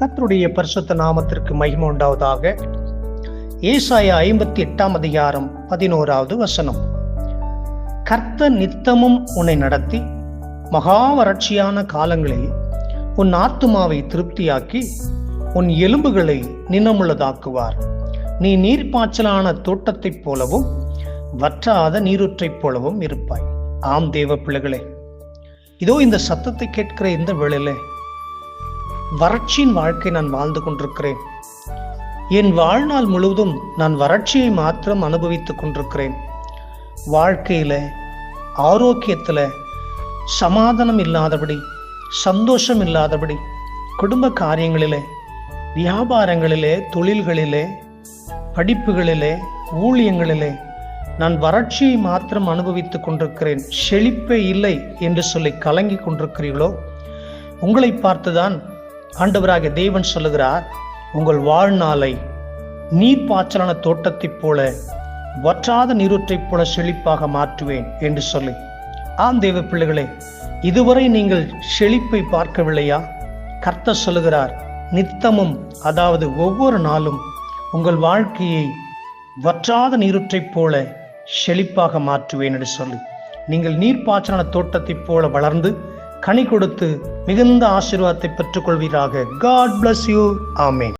கர்த்தருடைய பரிசுத்த நாமத்திற்கு மகிமை உண்டாவதாக. ஏசாயா 58 அதிகாரம் 11வது வசனம். கர்த்தர் நித்தமும் உன்னை நடத்தி மகா வறட்சியான காலங்களில் உன் ஆத்துமாவை திருப்தியாக்கி உன் எலும்புகளை நினமுள்ளதாக்குவார். நீ நீர்ப்பாய்ச்சலான தோட்டத்தைப் போலவும் வற்றாத நீரூற்றைப் போலவும் இருப்பாய். ஆம் தேவ பிள்ளைகளே, இதோ இந்த சத்தத்தை கேட்கிற இந்த வேளையிலே வறட்சியின் வாழ்க்கை நான் வாழ்ந்து கொண்டிருக்கிறேன். என் வாழ்நாள் முழுவதும் நான் வறட்சியை மாத்திரம் அனுபவித்துக் கொண்டிருக்கிறேன். வாழ்க்கையில, ஆரோக்கியத்துல சமாதானம் இல்லாதபடி, சந்தோஷம் இல்லாதபடி, குடும்ப காரியங்களிலே, வியாபாரங்களிலே, தொழில்களிலே, படிப்புகளிலே, ஊழியங்களிலே நான் வறட்சியை மாத்திரம் அனுபவித்துக் கொண்டிருக்கிறேன். செழிப்பே இல்லை என்று சொல்லி கலங்கி கொண்டிருக்கிறீர்களோ? உங்களை பார்த்துதான் ஆண்டவராகிய தேவன் சொல்லுகிறார், உங்கள் வாழ்நாளை நீர்ப்பாய்ச்சலான தோட்டத்தைப் போல வற்றாத நீரூற்றைப் போல செழிப்பாக மாற்றுவேன் என்று சொல்லி. ஆம் தேவ பிள்ளைகளே, இதுவரை நீங்கள் செழிப்பை பார்க்கவில்லையா? கர்த்தர் சொல்லுகிறார், நித்தமும், அதாவது ஒவ்வொரு நாளும் உங்கள் வாழ்க்கையை வற்றாத நீரூற்றைப் போல செழிப்பாக மாற்றுவேன் என்று சொல்லி, நீங்கள் நீர்ப்பாய்ச்சலான தோட்டத்தைப் போல வளர்ந்து கனி கொடுத்து மிகுந்த ஆசீர்வாதத்தை பெற்றுக்கொள்வீராக. God bless you. Amen.